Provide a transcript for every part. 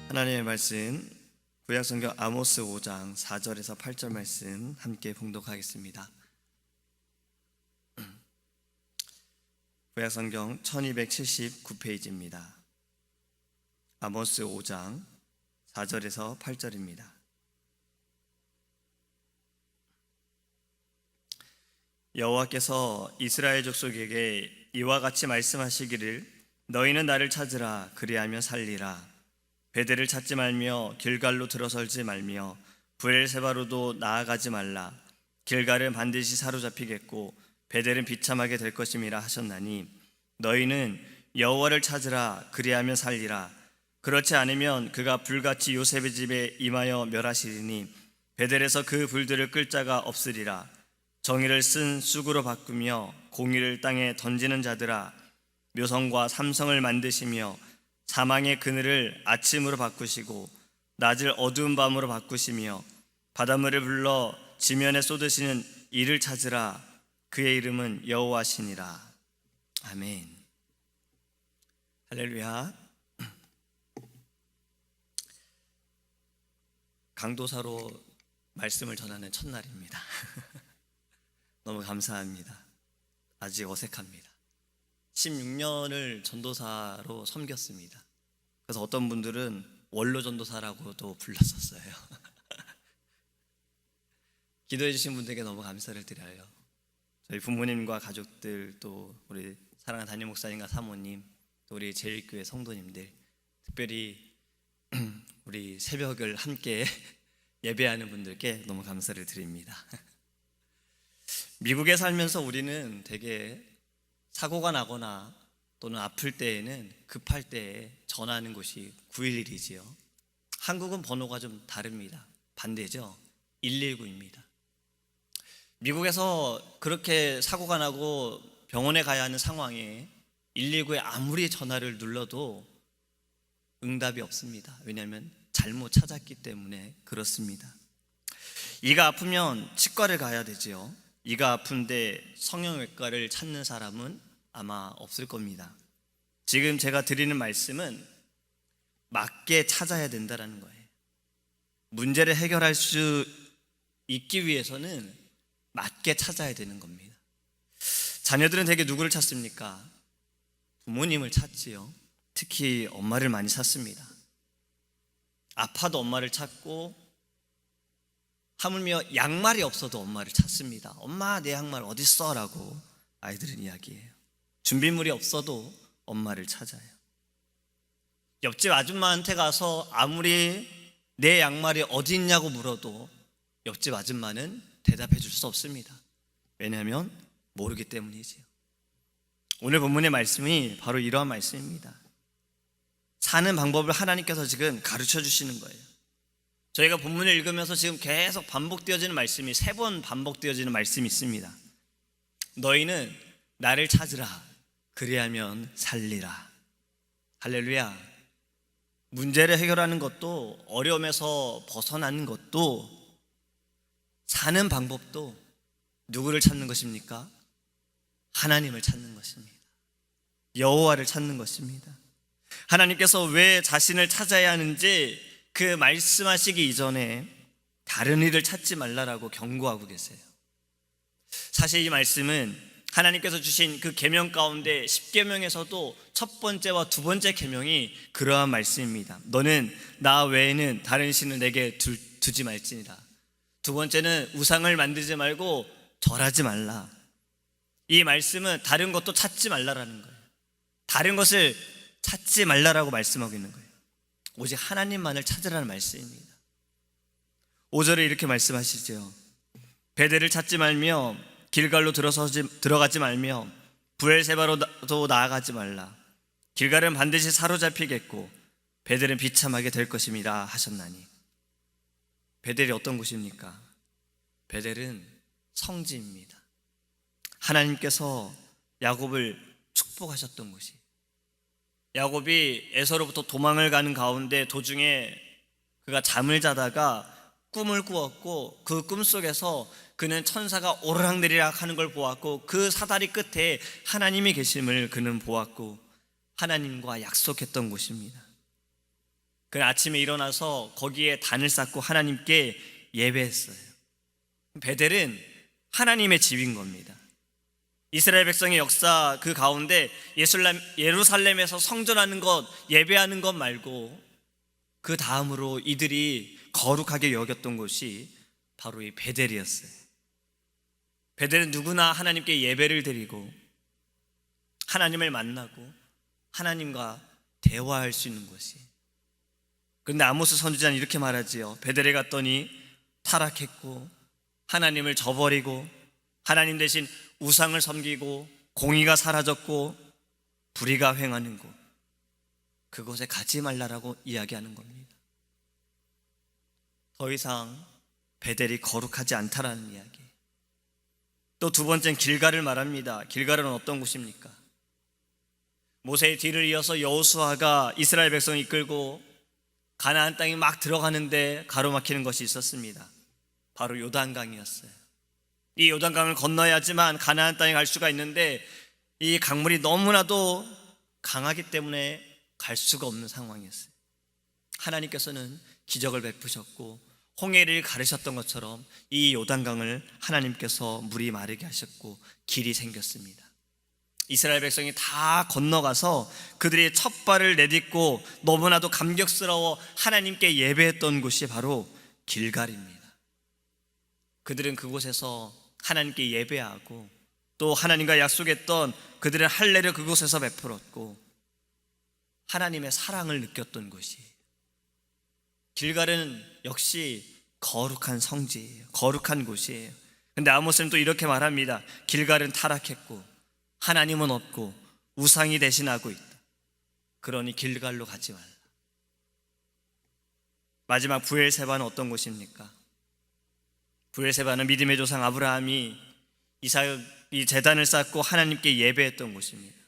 하나님의 말씀 구약성경 아모스 5장 4절에서 8절 말씀 함께 봉독하겠습니다. 구약성경 1279페이지입니다. 아모스 5장 4절에서 8절입니다. 여호와께서 이스라엘 족속에게 이와 같이 말씀하시기를 너희는 나를 찾으라 그리하면 살리라. 베델을 찾지 말며 길갈로 들어설지 말며 브엘세바로도 나아가지 말라. 길갈은 반드시 사로잡히겠고 베델은 비참하게 될 것임이라 하셨나니 너희는 여호와를 찾으라 그리하면 살리라. 그렇지 않으면 그가 불같이 요셉의 집에 임하여 멸하시리니 베델에서 그 불들을 끌 자가 없으리라. 정의를 쓴 쑥으로 바꾸며 공의를 땅에 던지는 자들아, 묘성과 삼성을 만드시며 사망의 그늘을 아침으로 바꾸시고 낮을 어두운 밤으로 바꾸시며 바닷물을 불러 지면에 쏟으시는 이를 찾으라. 그의 이름은 여호와시니라. 아멘. 할렐루야. 강도사로 말씀을 전하는 첫날입니다. 너무 감사합니다. 아직 어색합니다. 16년을 전도사로 섬겼습니다. 그래서 어떤 분들은 원로 전도사라고도 불렀었어요. 기도해 주신 분들에게 너무 감사를 드려요. 저희 부모님과 가족들, 또 우리 사랑하는 담임 목사님과 사모님, 또 우리 제일교회 성도님들, 특별히 우리 새벽을 함께 예배하는 분들께 너무 감사를 드립니다. 미국에 살면서 우리는 되게 사고가 나거나 또는 아플 때에는 급할 때에 전화하는 곳이 911이지요. 한국은 번호가 좀 다릅니다. 반대죠. 119입니다. 미국에서 그렇게 사고가 나고 병원에 가야 하는 상황에 119에 아무리 전화를 눌러도 응답이 없습니다. 왜냐하면 잘못 찾았기 때문에 그렇습니다. 이가 아프면 치과를 가야 되지요. 이가 아픈데 성형외과를 찾는 사람은 아마 없을 겁니다. 지금 제가 드리는 말씀은 맞게 찾아야 된다는 거예요. 문제를 해결할 수 있기 위해서는 맞게 찾아야 되는 겁니다. 자녀들은 대개 누구를 찾습니까? 부모님을 찾지요. 특히 엄마를 많이 찾습니다. 아파도 엄마를 찾고, 하물며 양말이 없어도 엄마를 찾습니다. 엄마, 내 양말 어딨어? 라고 아이들은 이야기해요. 준비물이 없어도 엄마를 찾아요. 옆집 아줌마한테 가서 아무리 내 양말이 어디 있냐고 물어도 옆집 아줌마는 대답해 줄 수 없습니다. 왜냐하면 모르기 때문이지요. 오늘 본문의 말씀이 바로 이러한 말씀입니다. 사는 방법을 하나님께서 지금 가르쳐 주시는 거예요. 저희가 본문을 읽으면서 지금 계속 반복되어지는 말씀이 3번 반복되어지는 말씀이 있습니다. 너희는 나를 찾으라 그리하면 살리라. 할렐루야. 문제를 해결하는 것도, 어려움에서 벗어나는 것도, 사는 방법도 누구를 찾는 것입니까? 하나님을 찾는 것입니다. 여호와를 찾는 것입니다. 하나님께서 왜 자신을 찾아야 하는지 그 말씀하시기 이전에 다른 일을 찾지 말라라고 경고하고 계세요. 사실 이 말씀은 하나님께서 주신 그 계명 가운데 10계명에서도 첫 번째와 두 번째 계명이 그러한 말씀입니다. 너는 나 외에는 다른 신을 내게 두지 말지니라. 두 번째는 우상을 만들지 말고 절하지 말라. 이 말씀은 다른 것도 찾지 말라라는 거예요. 다른 것을 찾지 말라라고 말씀하고 있는 거예요. 오직 하나님만을 찾으라는 말씀입니다. 5절에 이렇게 말씀하시죠. 베델을 찾지 말며 길갈로 들어가지 말며 브엘세바로도 나아가지 말라. 길갈은 반드시 사로잡히겠고 베델은 비참하게 될 것임이라 하셨나니. 베델이 어떤 곳입니까? 베델은 성지입니다. 하나님께서 야곱을 축복하셨던 곳이, 야곱이 에서로부터 도망을 가는 가운데 도중에 그가 잠을 자다가 꿈을 꾸었고, 그 꿈속에서 그는 천사가 오르락내리락 하는 걸 보았고, 그 사다리 끝에 하나님이 계심을 그는 보았고 하나님과 약속했던 곳입니다. 그 아침에 일어나서 거기에 단을 쌓고 하나님께 예배했어요. 베델은 하나님의 집인 겁니다. 이스라엘 백성의 역사 그 가운데 예루살렘에서 성전하는 것, 예배하는 것 말고 그 다음으로 이들이 거룩하게 여겼던 곳이 바로 이 베델이었어요. 베델은 누구나 하나님께 예배를 드리고 하나님을 만나고 하나님과 대화할 수 있는 곳이. 그런데 아모스 선지자는 이렇게 말하지요. 베델에 갔더니 타락했고 하나님을 저버리고 하나님 대신 우상을 섬기고 공의가 사라졌고 불의가 횡하는 곳, 그곳에 가지 말라라고 이야기하는 겁니다. 더 이상 베델이 거룩하지 않다라는 이야기. 또 두 번째는 길갈을 말합니다. 길갈은 어떤 곳입니까? 모세의 뒤를 이어서 여호수아가 이스라엘 백성을 이끌고 가나안 땅에 막 들어가는데 가로막히는 것이 있었습니다. 바로 요단강이었어요. 이 요단강을 건너야지만 가나안 땅에 갈 수가 있는데 이 강물이 너무나도 강하기 때문에 갈 수가 없는 상황이었어요. 하나님께서는 기적을 베푸셨고 홍해를 가르셨던 것처럼 이 요단강을 하나님께서 물이 마르게 하셨고 길이 생겼습니다. 이스라엘 백성이 다 건너가서 그들이 첫 발을 내딛고 너무나도 감격스러워 하나님께 예배했던 곳이 바로 길갈입니다. 그들은 그곳에서 하나님께 예배하고 또 하나님과 약속했던 그들의 할례를 그곳에서 베풀었고 하나님의 사랑을 느꼈던 곳이에요. 길갈은 역시 거룩한 성지예요. 거룩한 곳이에요. 근데 아모스는 또 이렇게 말합니다. 길갈은 타락했고 하나님은 없고 우상이 대신하고 있다. 그러니 길갈로 가지 말라. 마지막 브엘세바는 어떤 곳입니까? 브엘세바는 믿음의 조상 아브라함이 이 제단을 쌓고 하나님께 예배했던 곳입니다.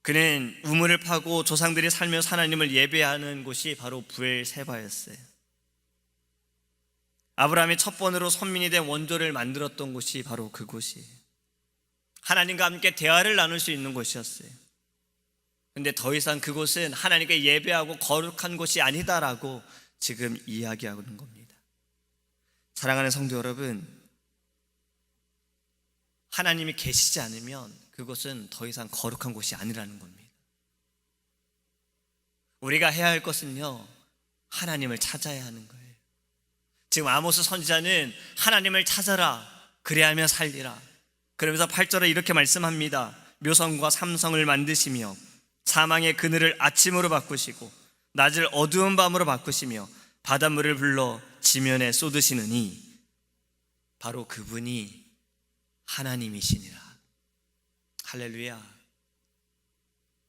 그는 우물을 파고 조상들이 살면서 하나님을 예배하는 곳이 바로 브엘세바였어요. 아브라함이 첫 번으로 선민이 된 원조를 만들었던 곳이 바로 그곳이에요. 하나님과 함께 대화를 나눌 수 있는 곳이었어요. 근데 더 이상 그곳은 하나님께 예배하고 거룩한 곳이 아니다라고 지금 이야기하는 겁니다. 사랑하는 성도 여러분, 하나님이 계시지 않으면 그곳은 더 이상 거룩한 곳이 아니라는 겁니다. 우리가 해야 할 것은요, 하나님을 찾아야 하는 거예요. 지금 아모스 선지자는 하나님을 찾아라, 그래야하면 살리라. 그러면서 8절에 이렇게 말씀합니다. 묘성과 삼성을 만드시며 사망의 그늘을 아침으로 바꾸시고 낮을 어두운 밤으로 바꾸시며 바닷물을 불러 지면에 쏟으시느니 바로 그분이 하나님이시니라. 할렐루야.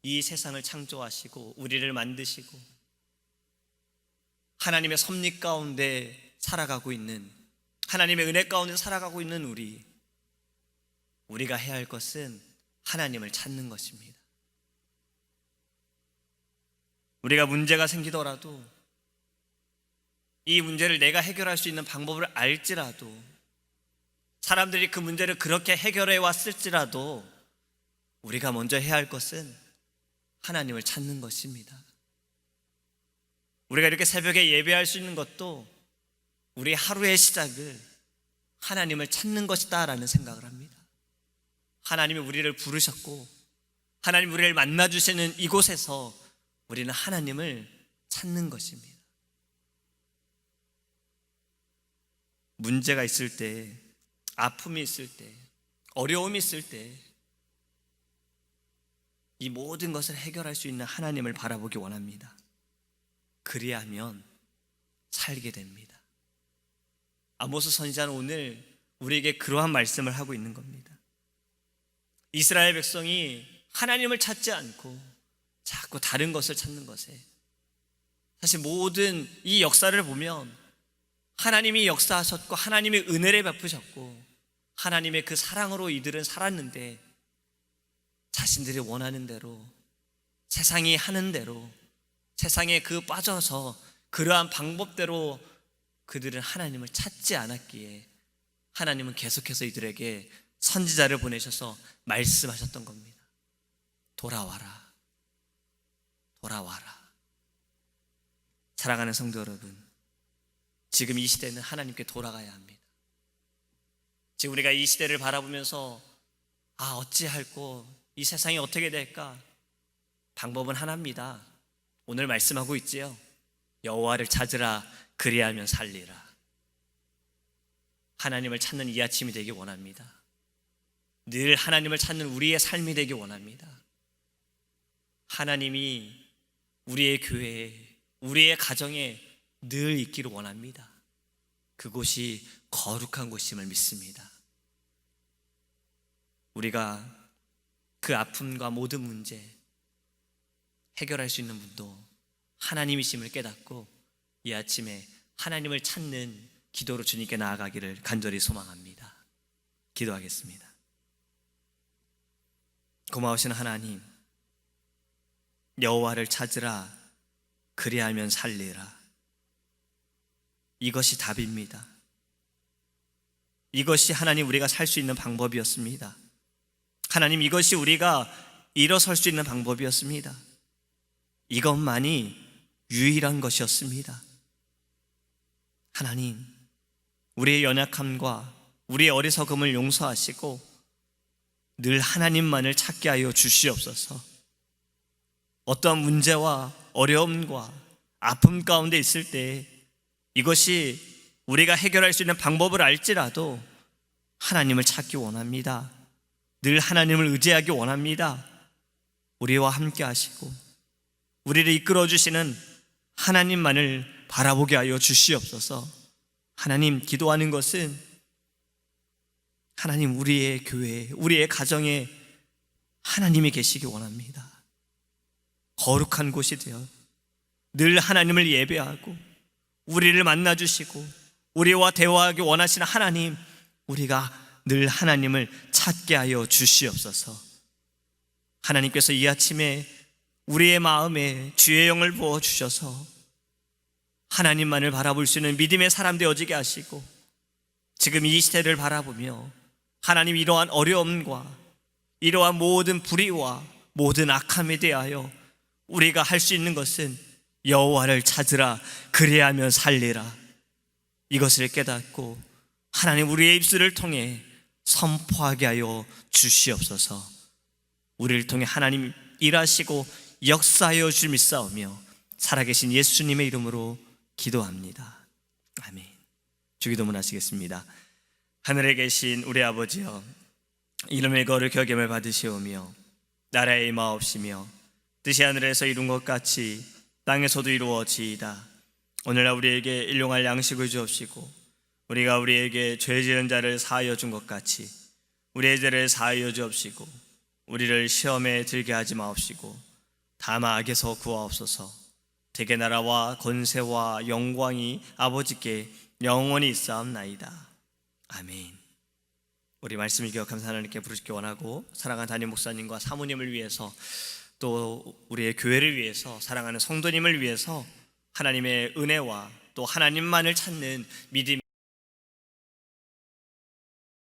이 세상을 창조하시고 우리를 만드시고 하나님의 섭리 가운데 살아가고 있는, 하나님의 은혜 가운데 살아가고 있는 우리가 해야 할 것은 하나님을 찾는 것입니다. 우리가 문제가 생기더라도 이 문제를 내가 해결할 수 있는 방법을 알지라도, 사람들이 그 문제를 그렇게 해결해 왔을지라도 우리가 먼저 해야 할 것은 하나님을 찾는 것입니다. 우리가 이렇게 새벽에 예배할 수 있는 것도 우리 하루의 시작을 하나님을 찾는 것이다 라는 생각을 합니다. 하나님이 우리를 부르셨고 하나님 우리를 만나주시는 이곳에서 우리는 하나님을 찾는 것입니다. 문제가 있을 때, 아픔이 있을 때, 어려움이 있을 때 이 모든 것을 해결할 수 있는 하나님을 바라보기 원합니다. 그리하면 살게 됩니다. 아모스 선지자는 오늘 우리에게 그러한 말씀을 하고 있는 겁니다. 이스라엘 백성이 하나님을 찾지 않고 자꾸 다른 것을 찾는 것에, 사실 모든 이 역사를 보면 하나님이 역사하셨고 하나님의 은혜를 베푸셨고 하나님의 그 사랑으로 이들은 살았는데 자신들이 원하는 대로, 세상이 하는 대로, 세상에 빠져서 그러한 방법대로 그들은 하나님을 찾지 않았기에 하나님은 계속해서 이들에게 선지자를 보내셔서 말씀하셨던 겁니다. 돌아와라, 돌아와라. 사랑하는 성도 여러분, 지금 이 시대는 하나님께 돌아가야 합니다. 지금 우리가 이 시대를 바라보면서 어찌할꼬, 이 세상이 어떻게 될까? 방법은 하나입니다. 오늘 말씀하고 있지요. 여호와를 찾으라, 그리하면 살리라. 하나님을 찾는 이 아침이 되기 원합니다. 늘 하나님을 찾는 우리의 삶이 되기 원합니다. 하나님이 우리의 교회에, 우리의 가정에 늘 있기를 원합니다. 그곳이 거룩한 곳임을 믿습니다. 우리가 그 아픔과 모든 문제 해결할 수 있는 분도 하나님이심을 깨닫고 이 아침에 하나님을 찾는 기도로 주님께 나아가기를 간절히 소망합니다. 기도하겠습니다. 고마우신 하나님, 여호와를 찾으라, 그리하면 살리라. 이것이 답입니다. 이것이 하나님 우리가 살 수 있는 방법이었습니다. 하나님, 이것이 우리가 일어설 수 있는 방법이었습니다. 이것만이 유일한 것이었습니다. 하나님, 우리의 연약함과 우리의 어리석음을 용서하시고 늘 하나님만을 찾게 하여 주시옵소서. 어떠한 문제와 어려움과 아픔 가운데 있을 때 이것이 우리가 해결할 수 있는 방법을 알지라도 하나님을 찾기 원합니다. 늘 하나님을 의지하기 원합니다. 우리와 함께 하시고 우리를 이끌어 주시는 하나님만을 바라보게 하여 주시옵소서. 하나님, 기도하는 것은 하나님, 우리의 교회, 우리의 가정에 하나님이 계시기 원합니다. 거룩한 곳이 되어 늘 하나님을 예배하고 우리를 만나주시고 우리와 대화하기 원하시는 하나님, 우리가 늘 하나님을 찾게 하여 주시옵소서. 하나님께서 이 아침에 우리의 마음에 주의 영을 부어주셔서 하나님만을 바라볼 수 있는 믿음의 사람 되어지게 하시고 지금 이 시대를 바라보며 하나님, 이러한 어려움과 이러한 모든 불의와 모든 악함에 대하여 우리가 할 수 있는 것은 여호와를 찾으라, 그리하면 살리라. 이것을 깨닫고 하나님, 우리의 입술을 통해 선포하게 하여 주시옵소서. 우리를 통해 하나님 일하시고 역사하여 줄 믿사오며 살아계신 예수님의 이름으로 기도합니다. 아멘. 주기도문 하시겠습니다. 하늘에 계신 우리 아버지여, 이름의 거를 격염을 받으시오며 나라의 임하옵시며 뜻이 하늘에서 이룬 것 같이 땅에서도 이루어지이다. 오늘날 우리에게 일용할 양식을 주옵시고 우리가 우리에게 죄 지은 자를 사하여 준 것 같이 우리의 죄를 사하여 주옵시고 우리를 시험에 들게 하지 마옵시고 다만 악에서 구하옵소서. 대개 나라와 권세와 영광이 아버지께 영원히 있사옵나이다. 아멘. 우리 말씀을 기억하면서 하나님께 부르시기 원하고 사랑하는 담임 목사님과 사모님을 위해서 또 우리의 교회를 위해서 사랑하는 성도님을 위해서 하나님의 은혜와 또 하나님만을 찾는 믿음의